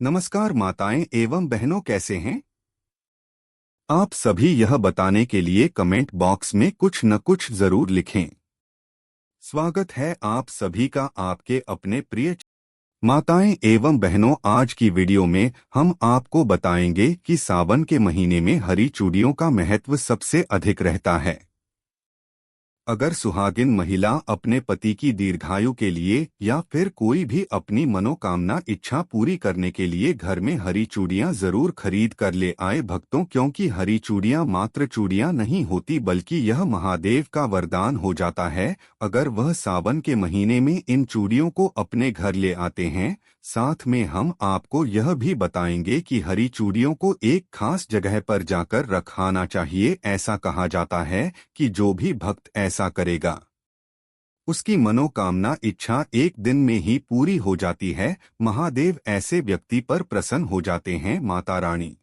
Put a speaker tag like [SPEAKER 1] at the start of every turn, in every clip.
[SPEAKER 1] नमस्कार माताएं एवं बहनों, कैसे हैं आप सभी? यह बताने के लिए कमेंट बॉक्स में कुछ न कुछ जरूर लिखें। स्वागत है आप सभी का आपके अपने प्रिय माताएं एवं बहनों। आज की वीडियो में हम आपको बताएंगे कि सावन के महीने में हरी चूड़ियों का महत्व सबसे अधिक रहता है। अगर सुहागिन महिला अपने पति की दीर्घायु के लिए या फिर कोई भी अपनी मनोकामना इच्छा पूरी करने के लिए घर में हरी चूड़ियां जरूर खरीद कर ले आए भक्तों, क्योंकि हरी चूड़ियां मात्र चूड़ियां नहीं होती बल्कि यह महादेव का वरदान हो जाता है अगर वह सावन के महीने में इन चूड़ियों को अपने घर ले आते हैं। साथ में हम आपको यह भी बताएंगे कि हरी चूड़ियों को एक खास जगह पर जाकर रखाना चाहिए। ऐसा कहा जाता है कि जो भी भक्त ऐसा करेगा उसकी मनोकामना इच्छा एक दिन में ही पूरी हो जाती है। महादेव ऐसे व्यक्ति पर प्रसन्न हो जाते हैं। माता रानी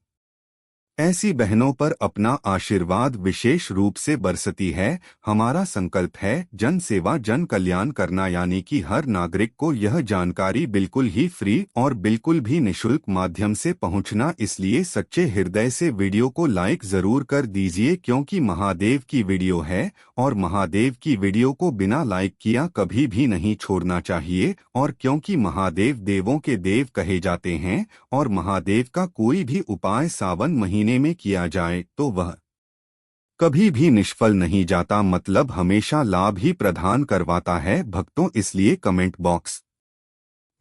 [SPEAKER 1] ऐसी बहनों पर अपना आशीर्वाद विशेष रूप से बरसती है। हमारा संकल्प है जन सेवा जन कल्याण करना, यानी कि हर नागरिक को यह जानकारी बिल्कुल ही फ्री और बिल्कुल भी निशुल्क माध्यम से पहुंचना। इसलिए सच्चे हृदय से वीडियो को लाइक जरूर कर दीजिए, क्योंकि महादेव की वीडियो है और महादेव की वीडियो को बिना लाइक किया कभी भी नहीं छोड़ना चाहिए। और क्योंकि महादेव देवों के देव कहे जाते हैं और महादेव का कोई भी उपाय सावन महीने में किया जाए तो वह कभी भी निष्फल नहीं जाता, मतलब हमेशा लाभ ही प्रदान करवाता है भक्तों। इसलिए कमेंट बॉक्स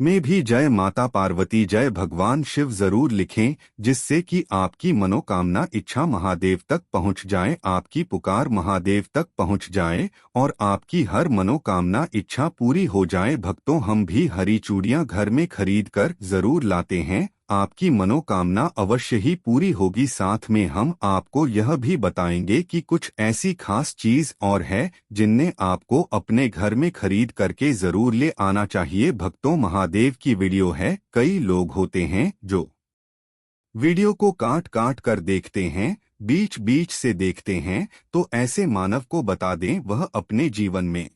[SPEAKER 1] में भी जय माता पार्वती जय भगवान शिव जरूर लिखें, जिससे कि आपकी मनोकामना इच्छा महादेव तक पहुंच जाए, आपकी पुकार महादेव तक पहुंच जाए और आपकी हर मनोकामना इच्छा पूरी हो जाए। भक्तों, हम भी हरी चूड़ियां घर में खरीद कर जरूर लाते हैं, आपकी मनोकामना अवश्य ही पूरी होगी। साथ में हम आपको यह भी बताएंगे कि कुछ ऐसी खास चीज और है जिन्हें आपको अपने घर में खरीद करके जरूर ले आना चाहिए। भक्तों, महादेव की वीडियो है। कई लोग होते हैं जो वीडियो को काट काट कर देखते हैं, बीच बीच से देखते हैं, तो ऐसे मानव को बता दें वह अपने जीवन में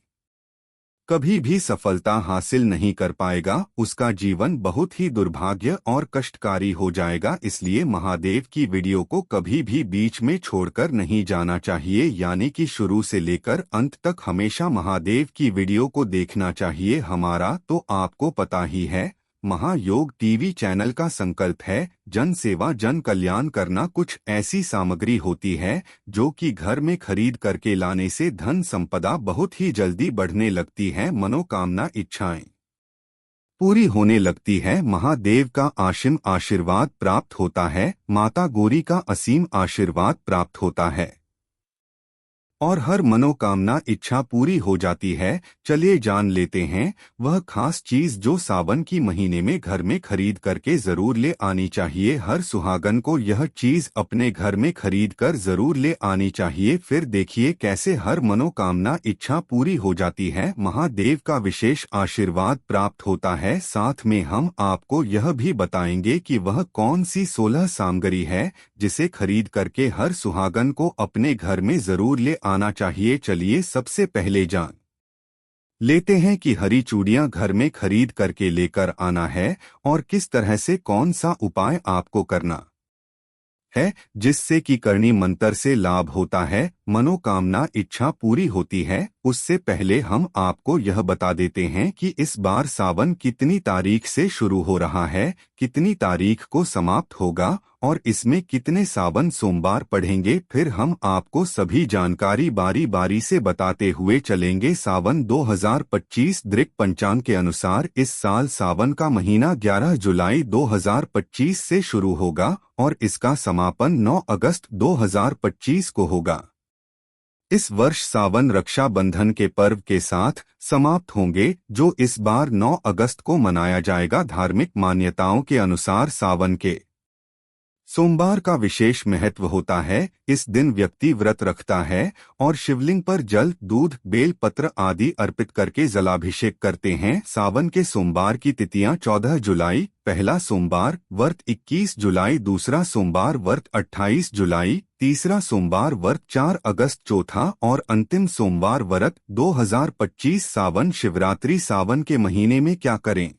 [SPEAKER 1] कभी भी सफलता हासिल नहीं कर पाएगा, उसका जीवन बहुत ही दुर्भाग्य और कष्टकारी हो जाएगा। इसलिए महादेव की वीडियो को कभी भी बीच में छोड़कर नहीं जाना चाहिए, यानी कि शुरू से लेकर अंत तक हमेशा महादेव की वीडियो को देखना चाहिए। हमारा तो आपको पता ही है, महायोग टीवी चैनल का संकल्प है जन सेवा जन कल्याण करना। कुछ ऐसी सामग्री होती है जो कि घर में खरीद करके लाने से धन संपदा बहुत ही जल्दी बढ़ने लगती है, मनोकामना इच्छाएं पूरी होने लगती है, महादेव का असीम आशीर्वाद प्राप्त होता है, माता गौरी का असीम आशीर्वाद प्राप्त होता है और हर मनोकामना इच्छा पूरी हो जाती है। चलिए जान लेते हैं वह खास चीज जो सावन की महीने में घर में खरीद करके जरूर ले आनी चाहिए। हर सुहागन को यह चीज अपने घर में खरीद कर जरूर ले आनी चाहिए। फिर देखिए कैसे हर मनोकामना इच्छा पूरी हो जाती है, महादेव का विशेष आशीर्वाद प्राप्त होता है। साथ में हम आपको यह भी बताएंगे कि वह कौन सी 16 सामग्री है जिसे खरीद करके हर सुहागन को अपने घर में जरूर ले आना चाहिए। चलिए सबसे पहले जान लेते हैं कि हरी चूड़ियां घर में खरीद करके लेकर आना है और किस तरह से कौन सा उपाय आपको करना है जिससे कि करनी मंत्र से लाभ होता है, मनोकामना इच्छा पूरी होती है। उससे पहले हम आपको यह बता देते हैं कि इस बार सावन कितनी तारीख से शुरू हो रहा है, कितनी तारीख को समाप्त होगा और इसमें कितने सावन सोमवार पढ़ेंगे। फिर हम आपको सभी जानकारी बारी बारी से बताते हुए चलेंगे। सावन 2025 दृक पंचांग के अनुसार इस साल सावन का महीना 11 जुलाई 2025 से शुरू होगा और इसका समापन 9 अगस्त 2025 को होगा। इस वर्ष सावन रक्षाबंधन के पर्व के साथ समाप्त होंगे, जो इस बार 9 अगस्त को मनाया जाएगा। धार्मिक मान्यताओं के अनुसार सावन के सोमवार का विशेष महत्व होता है। इस दिन व्यक्ति व्रत रखता है और शिवलिंग पर जल, दूध, बेल पत्र आदि अर्पित करके जलाभिषेक करते हैं। सावन के सोमवार की तिथियां 14 जुलाई पहला सोमवार व्रत, 21 जुलाई दूसरा सोमवार व्रत, 28 जुलाई तीसरा सोमवार व्रत, 4 अगस्त चौथा और अंतिम सोमवार व्रत 2025 सावन शिवरात्रि। सावन के महीने में क्या करें?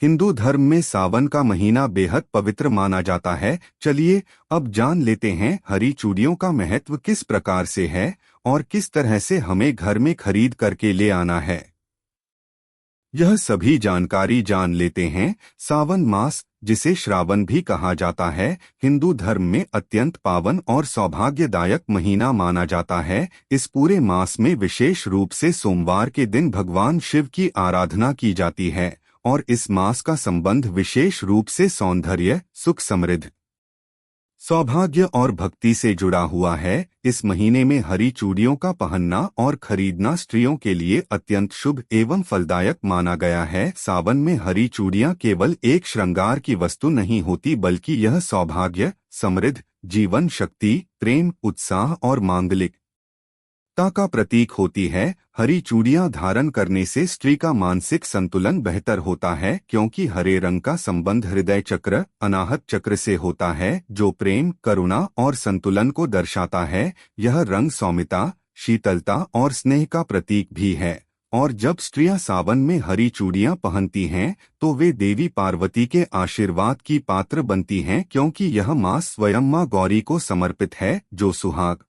[SPEAKER 1] हिंदू धर्म में सावन का महीना बेहद पवित्र माना जाता है। चलिए अब जान लेते हैं हरी चूड़ियों का महत्व किस प्रकार से है और किस तरह से हमें घर में खरीद करके ले आना है। यह सभी जानकारी जान लेते हैं। सावन मास, जिसे श्रावण भी कहा जाता है, हिंदू धर्म में अत्यंत पावन और सौभाग्यदायक महीना माना जाता है। इस पूरे मास में विशेष रूप से सोमवार के दिन भगवान शिव की आराधना की जाती है और इस मास का संबंध विशेष रूप से सौंदर्य, सुख, समृद्धि, सौभाग्य और भक्ति से जुड़ा हुआ है। इस महीने में हरी चूड़ियों का पहनना और खरीदना स्त्रियों के लिए अत्यंत शुभ एवं फलदायक माना गया है। सावन में हरी चूड़ियां केवल एक श्रृंगार की वस्तु नहीं होती, बल्कि यह सौभाग्य, समृद्धि, जीवन शक्ति, प्रेम, उत्साह और मांगलिक का प्रतीक होती है। हरी चूड़ियां धारण करने से स्त्री का मानसिक संतुलन बेहतर होता है, क्योंकि हरे रंग का संबंध हृदय चक्र, अनाहत चक्र से होता है, जो प्रेम, करुणा और संतुलन को दर्शाता है। यह रंग सौम्यता, शीतलता और स्नेह का प्रतीक भी है। और जब स्त्रियां सावन में हरी चूड़ियां पहनती हैं, तो वे देवी पार्वती के आशीर्वाद की पात्र बनती हैं, क्योंकि यह मास स्वयं मां गौरी को समर्पित है, जो सुहाग,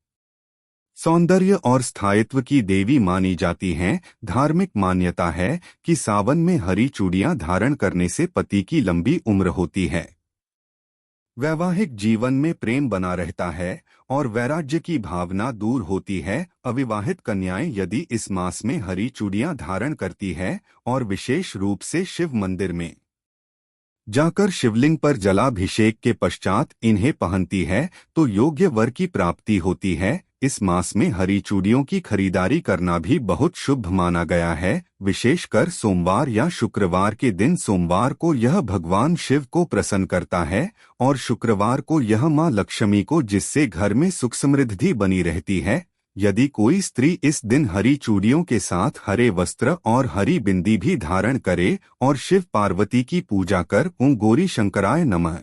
[SPEAKER 1] सौंदर्य और स्थायित्व की देवी मानी जाती हैं। धार्मिक मान्यता है कि सावन में हरी चूड़ियां धारण करने से पति की लंबी उम्र होती है, वैवाहिक जीवन में प्रेम बना रहता है और वैराग्य की भावना दूर होती है। अविवाहित कन्याएं यदि इस मास में हरी चूड़ियां धारण करती है और विशेष रूप से शिव मंदिर में जाकर शिवलिंग पर जलाभिषेक के पश्चात इन्हें पहनती है, तो योग्य वर की प्राप्ति होती है। इस मास में हरी चूड़ियों की खरीदारी करना भी बहुत शुभ माना गया है, विशेषकर सोमवार या शुक्रवार के दिन। सोमवार को यह भगवान शिव को प्रसन्न करता है और शुक्रवार को यह मां लक्ष्मी को, जिससे घर में सुख समृद्धि बनी रहती है। यदि कोई स्त्री इस दिन हरी चूड़ियों के साथ हरे वस्त्र और हरी बिंदी भी धारण करे और शिव पार्वती की पूजा कर ओं गौरी शंकराय नमः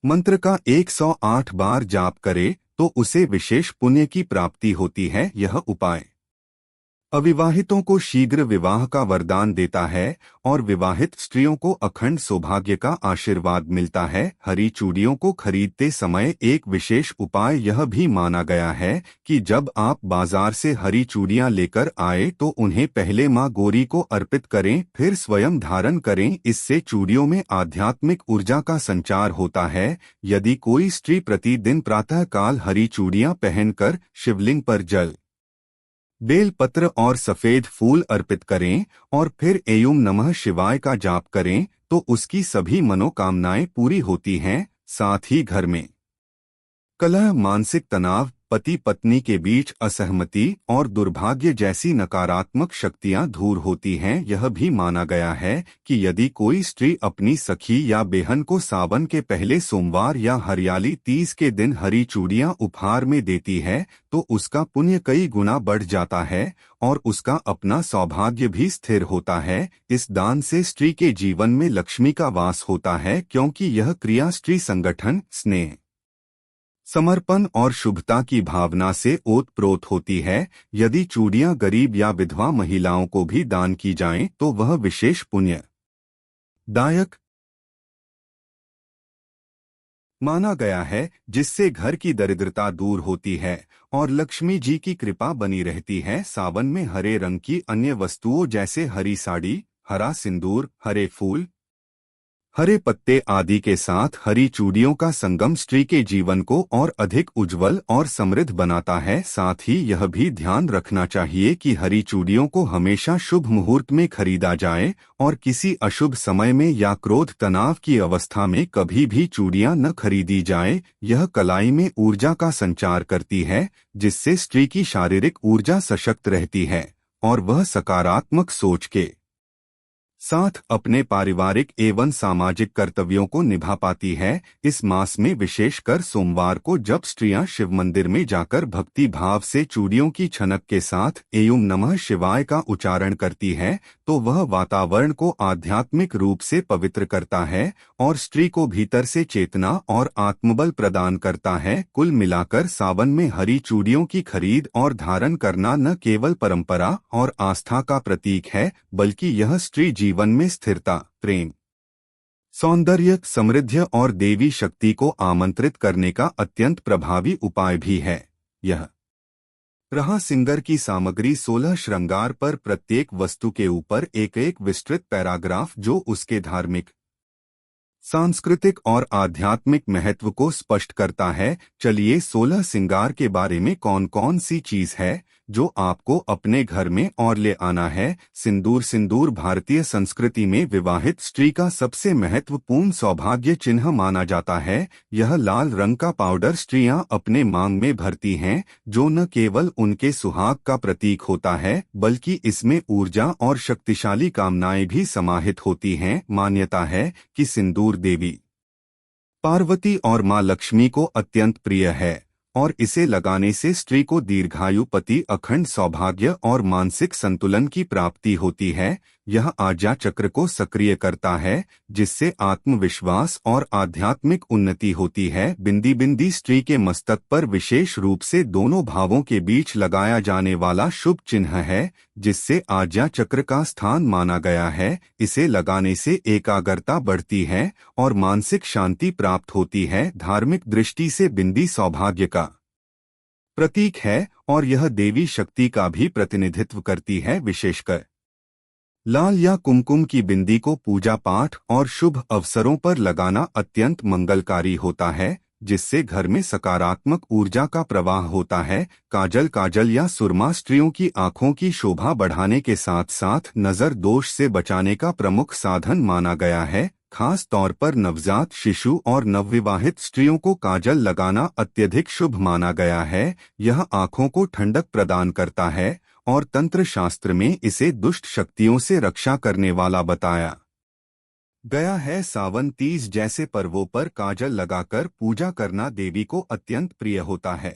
[SPEAKER 1] मंत्र का 108 बार जाप करे, तो उसे विशेष पुण्य की प्राप्ति होती है। यह उपाय अविवाहितों को शीघ्र विवाह का वरदान देता है और विवाहित स्त्रियों को अखंड सौभाग्य का आशीर्वाद मिलता है। हरी चूड़ियों को खरीदते समय एक विशेष उपाय यह भी माना गया है कि जब आप बाजार से हरी चूड़ियां लेकर आए, तो उन्हें पहले मां गौरी को अर्पित करें, फिर स्वयं धारण करें। इससे चूड़ियों में आध्यात्मिक ऊर्जा का संचार होता है। यदि कोई स्त्री प्रतिदिन प्रातःकाल हरी चूड़ियां पहनकर शिवलिंग पर जल, बेल पत्र और सफेद फूल अर्पित करें और फिर एयुम नमः शिवाय का जाप करें, तो उसकी सभी मनोकामनाएं पूरी होती हैं। साथ ही घर में कलह, मानसिक तनाव, पति पत्नी के बीच असहमति और दुर्भाग्य जैसी नकारात्मक शक्तियां दूर होती हैं। यह भी माना गया है कि यदि कोई स्त्री अपनी सखी या बहन को सावन के पहले सोमवार या हरियाली तीज के दिन हरी चूड़ियां उपहार में देती है, तो उसका पुण्य कई गुना बढ़ जाता है और उसका अपना सौभाग्य भी स्थिर होता है। इस दान से स्त्री के जीवन में लक्ष्मी का वास होता है, क्योंकि यह क्रिया स्त्री संगठन, स्नेह, समर्पण और शुभता की भावना से ओतप्रोत होती है। यदि चूड़ियां गरीब या विधवा महिलाओं को भी दान की जाएं, तो वह विशेष पुण्य दायक माना गया है, जिससे घर की दरिद्रता दूर होती है और लक्ष्मी जी की कृपा बनी रहती है। सावन में हरे रंग की अन्य वस्तुओं जैसे हरी साड़ी, हरा सिंदूर, हरे फूल, हरे पत्ते आदि के साथ हरी चूड़ियों का संगम स्त्री के जीवन को और अधिक उज्जवल और समृद्ध बनाता है। साथ ही यह भी ध्यान रखना चाहिए कि हरी चूड़ियों को हमेशा शुभ मुहूर्त में खरीदा जाए और किसी अशुभ समय में या क्रोध तनाव की अवस्था में कभी भी चूड़ियां न खरीदी जाए। यह कलाई में ऊर्जा का संचार करती है, जिससे स्त्री की शारीरिक ऊर्जा सशक्त रहती है और वह सकारात्मक सोच के साथ अपने पारिवारिक एवं सामाजिक कर्तव्यों को निभा पाती है। इस मास में विशेषकर सोमवार को जब स्त्रियां शिव मंदिर में जाकर भक्ति भाव से चूड़ियों की छनक के साथ एयुम नमः शिवाय का उच्चारण करती है, तो वह वातावरण को आध्यात्मिक रूप से पवित्र करता है और स्त्री को भीतर से चेतना और आत्मबल प्रदान करता है। कुल मिलाकर सावन में हरी चूड़ियों की खरीद और धारण करना न केवल परंपरा और आस्था का प्रतीक है, बल्कि यह स्त्री जीवन में स्थिरता, प्रेम, सौंदर्य, समृद्धि और देवी शक्ति को आमंत्रित करने का अत्यंत प्रभावी उपाय भी है। यह रहा सिंगर की सामग्री 16 श्रृंगार पर प्रत्येक वस्तु के ऊपर एक एक विस्तृत पैराग्राफ जो उसके धार्मिक, सांस्कृतिक और आध्यात्मिक महत्व को स्पष्ट करता है। चलिए 16 श्रृंगार के बारे में कौन कौन सी चीज है जो आपको अपने घर में और ले आना है। सिंदूर। सिंदूर भारतीय संस्कृति में विवाहित स्त्री का सबसे महत्वपूर्ण सौभाग्य चिन्ह माना जाता है। यह लाल रंग का पाउडर स्त्रियां अपने मांग में भरती हैं, जो न केवल उनके सुहाग का प्रतीक होता है बल्कि इसमें ऊर्जा और शक्तिशाली कामनाएं भी समाहित होती हैं। मान्यता है कि सिंदूर देवी पार्वती और मां लक्ष्मी को अत्यंत प्रिय है और इसे लगाने से स्त्री को दीर्घायु, पति, अखंड सौभाग्य और मानसिक संतुलन की प्राप्ति होती है। यह आज्ञा चक्र को सक्रिय करता है, जिससे आत्मविश्वास और आध्यात्मिक उन्नति होती है। बिंदी। बिंदी स्त्री के मस्तक पर विशेष रूप से दोनों भावों के बीच लगाया जाने वाला शुभ चिन्ह है, जिससे आज्ञा चक्र का स्थान माना गया है। इसे लगाने से एकाग्रता बढ़ती है और मानसिक शांति प्राप्त होती है। धार्मिक दृष्टि से बिंदी सौभाग्य का प्रतीक है और यह देवी शक्ति का भी प्रतिनिधित्व करती है। विशेषकर लाल या कुमकुम की बिंदी को पूजा पाठ और शुभ अवसरों पर लगाना अत्यंत मंगलकारी होता है, जिससे घर में सकारात्मक ऊर्जा का प्रवाह होता है। काजल। काजल या सुरमा स्त्रियों की आंखों की शोभा बढ़ाने के साथ साथ नजर दोष से बचाने का प्रमुख साधन माना गया है। खास तौर पर नवजात शिशु और नवविवाहित स्त्रियों को काजल लगाना अत्यधिक शुभ माना गया है। यह आंखों को ठंडक प्रदान करता है और तंत्र शास्त्र में इसे दुष्ट शक्तियों से रक्षा करने वाला बताया गया है। सावन, तीज जैसे पर्वों पर काजल लगाकर पूजा करना देवी को अत्यंत प्रिय होता है।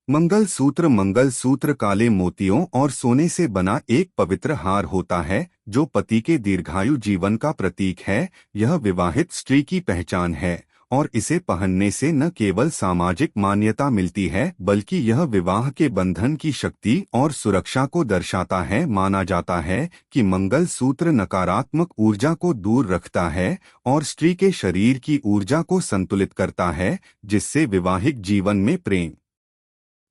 [SPEAKER 1] मंगलसूत्र। मंगलसूत्र काले मोतियों और सोने से बना एक पवित्र हार होता है, जो पति के दीर्घायु जीवन का प्रतीक है। यह विवाहित स्त्री की पहचान है और इसे पहनने से न केवल सामाजिक मान्यता मिलती है बल्कि यह विवाह के बंधन की शक्ति और सुरक्षा को दर्शाता है। माना जाता है कि मंगलसूत्र नकारात्मक ऊर्जा को दूर रखता है और स्त्री के शरीर की ऊर्जा को संतुलित करता है, जिससे वैवाहिक जीवन में प्रेम,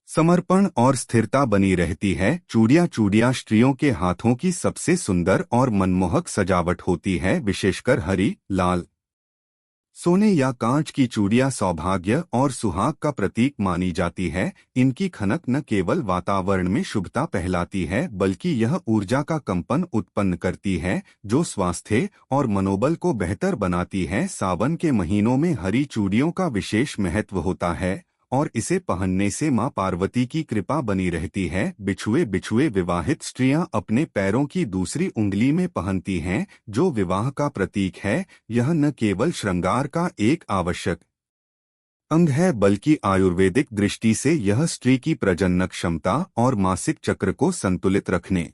[SPEAKER 1] समर्पण और स्थिरता बनी रहती है। चूड़ियां। चूड़ियां स्त्रियों के हाथों की सबसे सुंदर और मनमोहक सजावट होती है। विशेषकर हरी, लाल, सोने या कांच की चूड़ियां सौभाग्य और सुहाग का प्रतीक मानी जाती है। इनकी खनक न केवल वातावरण में शुभता फैलाती है बल्कि यह ऊर्जा का कंपन उत्पन्न करती है, जो स्वास्थ्य और मनोबल को बेहतर बनाती है। सावन के महीनों में हरी चूड़ियों का विशेष महत्व होता है और इसे पहनने से मां पार्वती की कृपा बनी रहती है। बिछुए। बिछुए विवाहित स्त्रियां अपने पैरों की दूसरी उंगली में पहनती हैं, जो विवाह का प्रतीक है। यह न केवल श्रृंगार का एक आवश्यक अंग है बल्कि आयुर्वेदिक दृष्टि से यह स्त्री की प्रजनन क्षमता और मासिक चक्र को संतुलित रखने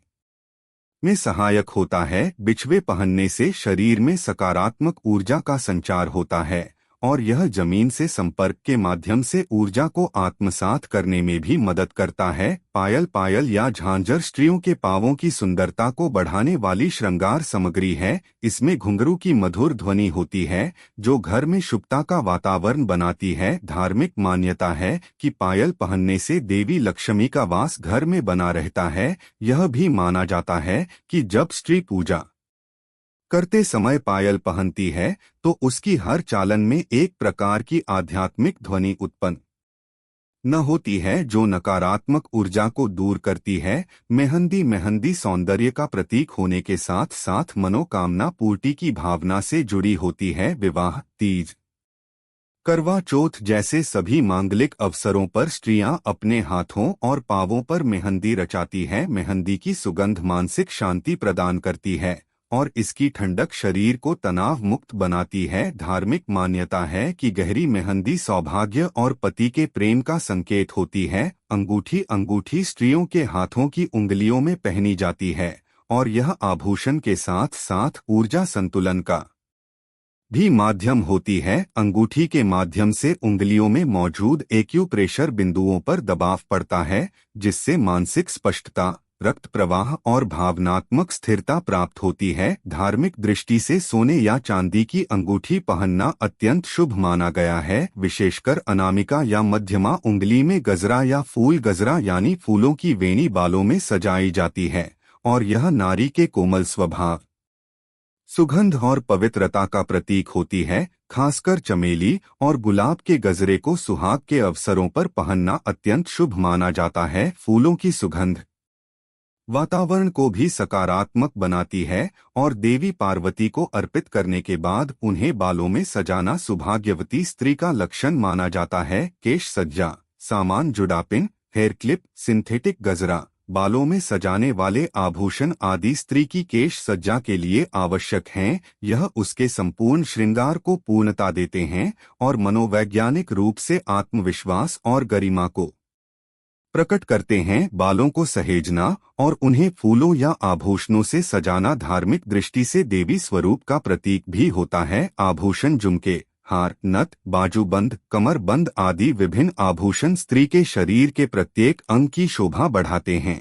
[SPEAKER 1] में सहायक होता है। बिछुए पहनने से शरीर में सकारात्मक ऊर्जा का संचार होता है और यह जमीन से संपर्क के माध्यम से ऊर्जा को आत्मसात करने में भी मदद करता है। पायल। पायल या झांझर स्त्रियों के पांवों की सुंदरता को बढ़ाने वाली श्रृंगार सामग्री है। इसमें घुंघरू की मधुर ध्वनि होती है, जो घर में शुभता का वातावरण बनाती है। धार्मिक मान्यता है कि पायल पहनने से देवी लक्ष्मी का वास घर में बना रहता है। यह भी माना जाता है कि जब स्त्री पूजा करते समय पायल पहनती है तो उसकी हर चालन में एक प्रकार की आध्यात्मिक ध्वनि उत्पन्न न होती है, जो नकारात्मक ऊर्जा को दूर करती है। मेहंदी। मेहंदी सौंदर्य का प्रतीक होने के साथ साथ मनोकामना पूर्ति की भावना से जुड़ी होती है। विवाह, तीज, करवा चौथ जैसे सभी मांगलिक अवसरों पर स्त्रियां अपने हाथों और पांवों पर मेहंदी रचाती हैं। मेहंदी की सुगंध मानसिक शांति प्रदान करती है और इसकी ठंडक शरीर को तनाव मुक्त बनाती है। धार्मिक मान्यता है कि गहरी मेहंदी सौभाग्य और पति के प्रेम का संकेत होती है। अंगूठी। अंगूठी स्त्रियों के हाथों की उंगलियों में पहनी जाती है और यह आभूषण के साथ साथ ऊर्जा संतुलन का भी माध्यम होती है। अंगूठी के माध्यम से उंगलियों में मौजूद एक्यूप्रेशर बिंदुओं पर दबाव पड़ता है, जिससे मानसिक स्पष्टता, रक्त प्रवाह और भावनात्मक स्थिरता प्राप्त होती है। धार्मिक दृष्टि से सोने या चांदी की अंगूठी पहनना अत्यंत शुभ माना गया है, विशेषकर अनामिका या मध्यमा उंगली में गजरा या फूल गजरा यानी फूलों की वेणी बालों में सजाई जाती है और यह नारी के कोमल स्वभाव, सुगंध और पवित्रता का प्रतीक होती है। खासकर चमेली और गुलाब के गजरे को सुहाग के अवसरों पर पहनना अत्यंत शुभ माना जाता है। फूलों की सुगंध वातावरण को भी सकारात्मक बनाती है और देवी पार्वती को अर्पित करने के बाद उन्हें बालों में सजाना सौभाग्यवती स्त्री का लक्षण माना जाता है। केश सज्जा सामान जुड़ापिन, हेयर क्लिप, सिंथेटिक गजरा, बालों में सजाने वाले आभूषण आदि स्त्री की केश सज्जा के लिए आवश्यक हैं। यह उसके संपूर्ण श्रृंगार को पूर्णता देते हैं और मनोवैज्ञानिक रूप से आत्मविश्वास और गरिमा को प्रकट करते हैं। बालों को सहेजना और उन्हें फूलों या आभूषणों से सजाना धार्मिक दृष्टि से देवी स्वरूप का प्रतीक भी होता है। आभूषण झुमके, हार, नथ, बाजूबंद, कमरबंद आदि विभिन्न आभूषण स्त्री के शरीर के प्रत्येक अंग की शोभा बढ़ाते हैं।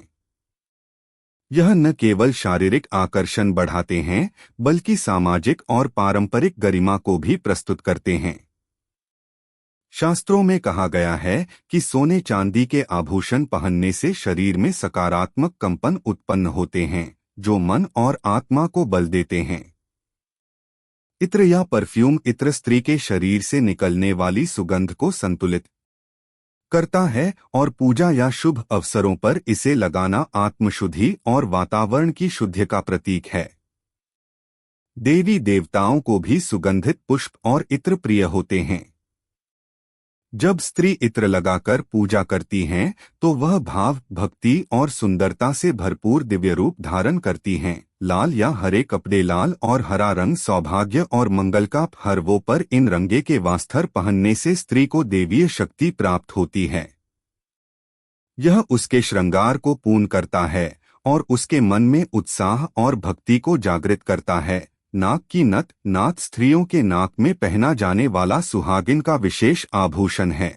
[SPEAKER 1] यह न केवल शारीरिक आकर्षण बढ़ाते हैं बल्कि सामाजिक और पारंपरिक गरिमा को भी प्रस्तुत करते हैं। शास्त्रों में कहा गया है कि सोने चांदी के आभूषण पहनने से शरीर में सकारात्मक कंपन उत्पन्न होते हैं जो मन और आत्मा को बल देते हैं। इत्र या परफ्यूम इत्र स्त्री के शरीर से निकलने वाली सुगंध को संतुलित करता है और पूजा या शुभ अवसरों पर इसे लगाना आत्मशुद्धि और वातावरण की शुद्धि का प्रतीक है। देवी देवताओं को भी सुगंधित पुष्प और इत्र प्रिय होते हैं। जब स्त्री इत्र लगाकर पूजा करती हैं तो वह भाव, भक्ति और सुंदरता से भरपूर दिव्य रूप धारण करती हैं। लाल या हरे कपड़े, लाल और हरा रंग सौभाग्य और मंगल का हरवों पर इन रंगे के वस्त्र पहनने से स्त्री को देवीय शक्ति प्राप्त होती है। यह उसके श्रृंगार को पूर्ण करता है और उसके मन में उत्साह और भक्ति को जागृत करता है। नाक की नथ, नाथ स्त्रियों के नाक में पहना जाने वाला सुहागिन का विशेष आभूषण है।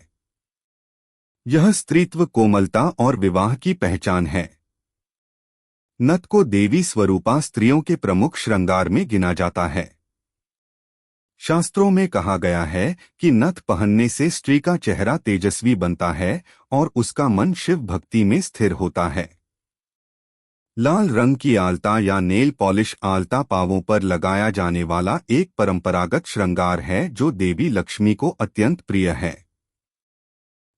[SPEAKER 1] यह स्त्रीत्व, कोमलता और विवाह की पहचान है। नथ को देवी स्वरूपा स्त्रियों के प्रमुख श्रृंगार में गिना जाता है। शास्त्रों में कहा गया है कि नथ पहनने से स्त्री का चेहरा तेजस्वी बनता है और उसका मन शिव भक्ति में स्थिर होता है। लाल रंग की आलता या नेल पॉलिश आलता पांवों पर लगाया जाने वाला एक परंपरागत श्रृंगार है जो देवी लक्ष्मी को अत्यंत प्रिय है।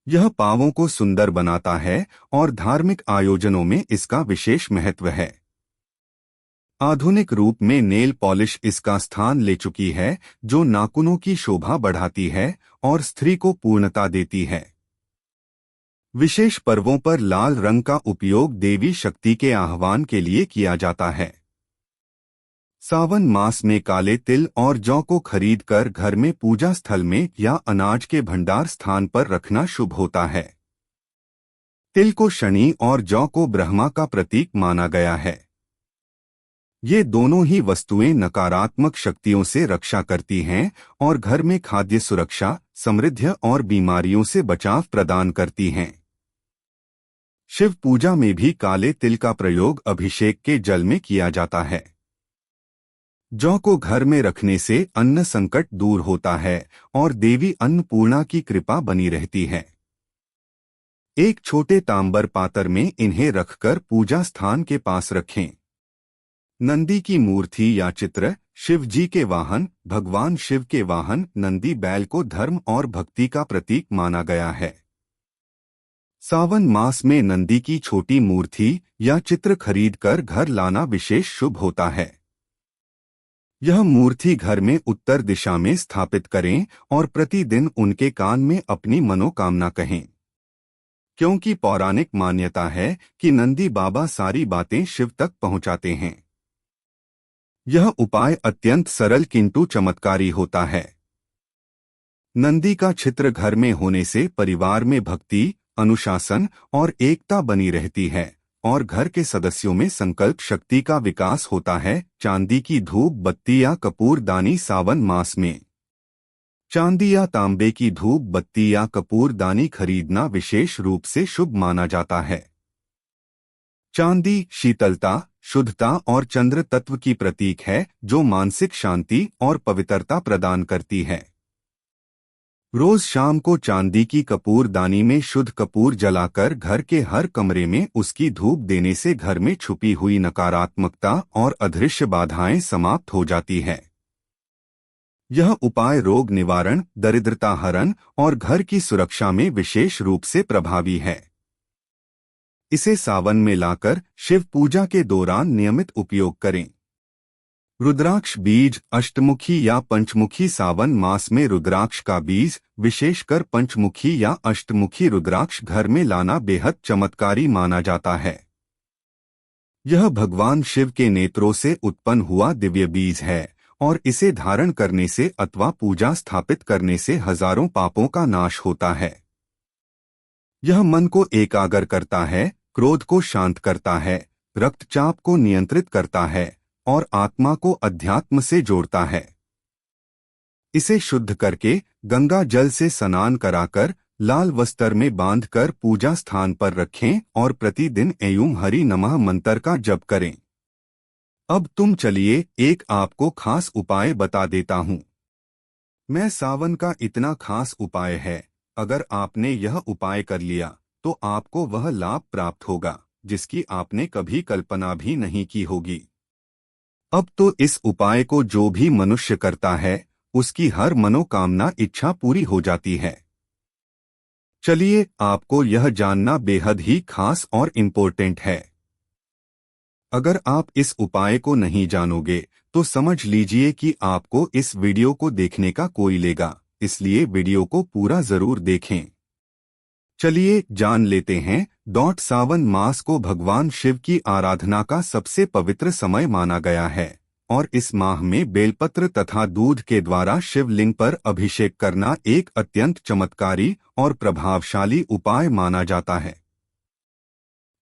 [SPEAKER 1] यह पांवों को सुंदर बनाता है और धार्मिक आयोजनों में इसका विशेष महत्व है। आधुनिक रूप में नेल पॉलिश इसका स्थान ले चुकी है जो नाखूनों की शोभा बढ़ाती है और स्त्री को पूर्णता देती है। विशेष पर्वों पर लाल रंग का उपयोग देवी शक्ति के आह्वान के लिए किया जाता है। सावन मास में काले तिल और जौ को खरीदकर घर में पूजा स्थल में या अनाज के भंडार स्थान पर रखना शुभ होता है। तिल को शनि और जौ को ब्रह्मा का प्रतीक माना गया है। ये दोनों ही वस्तुएं नकारात्मक शक्तियों से रक्षा करती हैं और घर में खाद्य सुरक्षा, समृद्धि और बीमारियों से बचाव प्रदान करती हैं। शिव पूजा में भी काले तिल का प्रयोग अभिषेक के जल में किया जाता है। जौ को घर में रखने से अन्न संकट दूर होता है और देवी अन्नपूर्णा की कृपा बनी रहती है। एक छोटे तांबर पात्र में इन्हें रखकर पूजा स्थान के पास रखें। नंदी की मूर्ति या चित्र शिव जी के वाहन, भगवान शिव के वाहन नंदी बैल को धर्म और भक्ति का प्रतीक माना गया है। सावन मास में नंदी की छोटी मूर्ति या चित्र खरीदकर घर लाना विशेष शुभ होता है। यह मूर्ति घर में उत्तर दिशा में स्थापित करें और प्रतिदिन उनके कान में अपनी मनोकामना कहें, क्योंकि पौराणिक मान्यता है कि नंदी बाबा सारी बातें शिव तक पहुंचाते हैं। यह उपाय अत्यंत सरल किंतु चमत्कारी होता है। नंदी का चित्र घर में होने से परिवार में भक्ति, अनुशासन और एकता बनी रहती है और घर के सदस्यों में संकल्प शक्ति का विकास होता है। चांदी की धूप बत्ती या कपूर दानी सावन मास में चांदी या तांबे की धूप बत्ती या कपूर दानी खरीदना विशेष रूप से शुभ माना जाता है। चांदी शीतलता, शुद्धता और चंद्र तत्व की प्रतीक है जो मानसिक शांति और पवित्रता प्रदान करती है। रोज शाम को चांदी की कपूर दानी में शुद्ध कपूर जलाकर घर के हर कमरे में उसकी धूप देने से घर में छुपी हुई नकारात्मकता और अदृश्य बाधाएं समाप्त हो जाती है। यह उपाय रोग निवारण, दरिद्रता हरण और घर की सुरक्षा में विशेष रूप से प्रभावी है। इसे सावन में लाकर शिव पूजा के दौरान नियमित उपयोग करें। रुद्राक्ष बीज अष्टमुखी या पंचमुखी सावन मास में रुद्राक्ष का बीज, विशेषकर पंचमुखी या अष्टमुखी रुद्राक्ष घर में लाना बेहद चमत्कारी माना जाता है। यह भगवान शिव के नेत्रों से उत्पन्न हुआ दिव्य बीज है और इसे धारण करने से अथवा पूजा स्थापित करने से हजारों पापों का नाश होता है। यह मन को एकाग्र करता है, क्रोध को शांत करता है, रक्तचाप को नियंत्रित करता है और आत्मा को अध्यात्म से जोड़ता है। इसे शुद्ध करके गंगा जल से स्नान कराकर लाल वस्त्र में बांधकर पूजा स्थान पर रखें और प्रतिदिन ऐं हरि नमः मंत्र का जप करें। अब तुम चलिए एक आपको खास उपाय बता देता हूँ। मैं सावन का इतना खास उपाय है, अगर आपने यह उपाय कर लिया तो आपको वह लाभ प्राप्त होगा जिसकी आपने कभी कल्पना भी नहीं की होगी। अब तो इस उपाय को जो भी मनुष्य करता है उसकी हर मनोकामना इच्छा पूरी हो जाती है। चलिए आपको यह जानना बेहद ही खास और इम्पोर्टेंट है। अगर आप इस उपाय को नहीं जानोगे तो समझ लीजिए कि आपको इस वीडियो को देखने का कोई लेगा, इसलिए वीडियो को पूरा जरूर देखें। चलिए जान लेते हैं। सावन मास को भगवान शिव की आराधना का सबसे पवित्र समय माना गया है और इस माह में बेलपत्र तथा दूध के द्वारा शिवलिंग पर अभिषेक करना एक अत्यंत चमत्कारी और प्रभावशाली उपाय माना जाता है।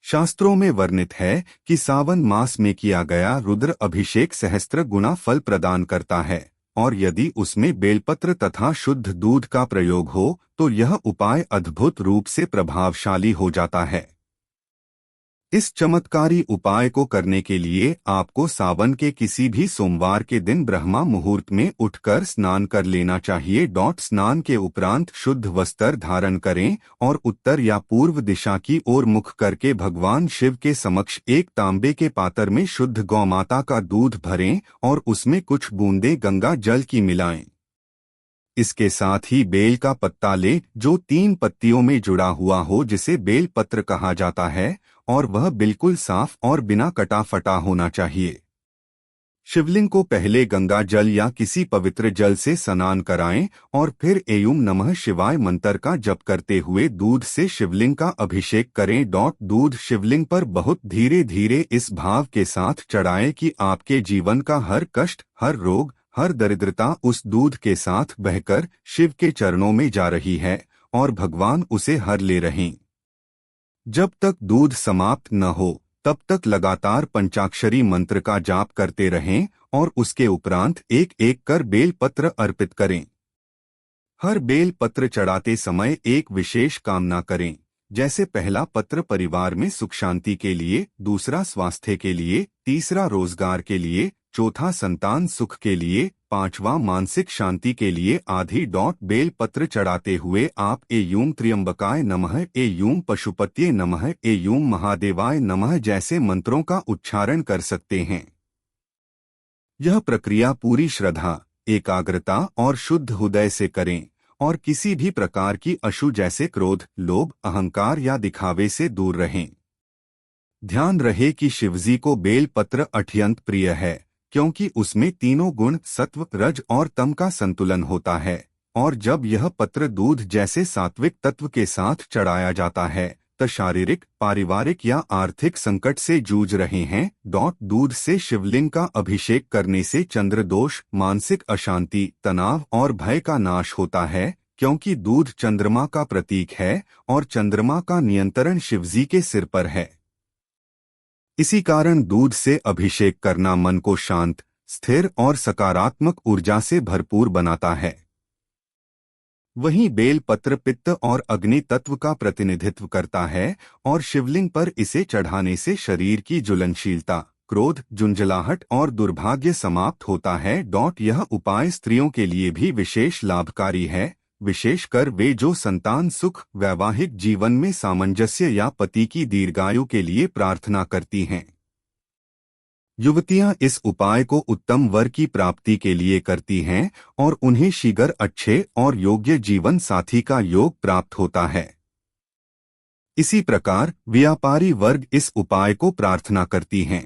[SPEAKER 1] शास्त्रों में वर्णित है कि सावन मास में किया गया रुद्र अभिषेक सहस्त्र गुना फल प्रदान करता है और यदि उसमें बेलपत्र तथा शुद्ध दूध का प्रयोग हो तो यह उपाय अद्भुत रूप से प्रभावशाली हो जाता है। इस चमत्कारी उपाय को करने के लिए आपको सावन के किसी भी सोमवार के दिन ब्रह्मा मुहूर्त में उठकर स्नान कर लेना चाहिए। स्नान के उपरांत शुद्ध वस्त्र धारण करें और उत्तर या पूर्व दिशा की ओर मुख करके भगवान शिव के समक्ष एक तांबे के पात्र में शुद्ध गौमाता का दूध भरें और उसमें कुछ बूंदें गंगा जल की मिलाएं। इसके साथ ही बेल का पत्ता ले जो 3 पत्तियों में जुड़ा हुआ हो, जिसे बेल पत्र कहा जाता है, और वह बिल्कुल साफ और बिना कटा फटा होना चाहिए। शिवलिंग को पहले गंगा जल या किसी पवित्र जल से स्नान कराएं और फिर ऐं नमः शिवाय मंत्र का जप करते हुए दूध से शिवलिंग का अभिषेक करें। दूध शिवलिंग पर बहुत धीरे धीरे इस भाव के साथ चढ़ाएं कि आपके जीवन का हर कष्ट, हर रोग, हर दरिद्रता उस दूध के साथ बहकर शिव के चरणों में जा रही है और भगवान उसे हर ले रहें। जब तक दूध समाप्त न हो तब तक लगातार पंचाक्षरी मंत्र का जाप करते रहें और उसके उपरांत एक एक कर बेल पत्र अर्पित करें। हर बेल पत्र चढ़ाते समय एक विशेष कामना करें, जैसे पहला पत्र परिवार में सुख शांति के लिए, दूसरा स्वास्थ्य के लिए, तीसरा रोजगार के लिए, चौथा संतान सुख के लिए, पांचवा मानसिक शांति के लिए आदि। बेल पत्र चढ़ाते हुए आप ऐं त्र्यंबकाय नमः, ऐं पशुपतये नमः, ऐं महादेवाय नमः जैसे मंत्रों का उच्चारण कर सकते हैं। यह प्रक्रिया पूरी श्रद्धा, एकाग्रता और शुद्ध हृदय से करें और किसी भी प्रकार की अशु जैसे क्रोध, लोभ, अहंकार या दिखावे से दूर रहें। ध्यान रहे कि शिवजी को बेल पत्र अत्यंत प्रिय है क्योंकि उसमें तीनों गुण सत्व, रज और तम का संतुलन होता है और जब यह पत्र दूध जैसे सात्विक तत्व के साथ चढ़ाया जाता है तो शारीरिक, पारिवारिक या आर्थिक संकट से जूझ रहे हैं। दूध से शिवलिंग का अभिषेक करने से चंद्र दोष, मानसिक अशांति, तनाव और भय का नाश होता है क्योंकि दूध चंद्रमा का प्रतीक है और चंद्रमा का नियंत्रण शिवजी के सिर पर है। इसी कारण दूध से अभिषेक करना मन को शांत, स्थिर और सकारात्मक ऊर्जा से भरपूर बनाता है। वहीं बेल पत्र पित्त और अग्नि तत्व का प्रतिनिधित्व करता है और शिवलिंग पर इसे चढ़ाने से शरीर की ज्वलनशीलता, क्रोध, झुंझलाहट और दुर्भाग्य समाप्त होता है। यह उपाय स्त्रियों के लिए भी विशेष लाभकारी है, विशेषकर वे जो संतान सुख, वैवाहिक जीवन में सामंजस्य या पति की दीर्घायु के लिए प्रार्थना करती हैं। युवतियां इस उपाय को उत्तम वर की प्राप्ति के लिए करती हैं और उन्हें शीघ्र अच्छे और योग्य जीवन साथी का योग प्राप्त होता है। इसी प्रकार व्यापारी वर्ग इस उपाय को प्रार्थना करती हैं।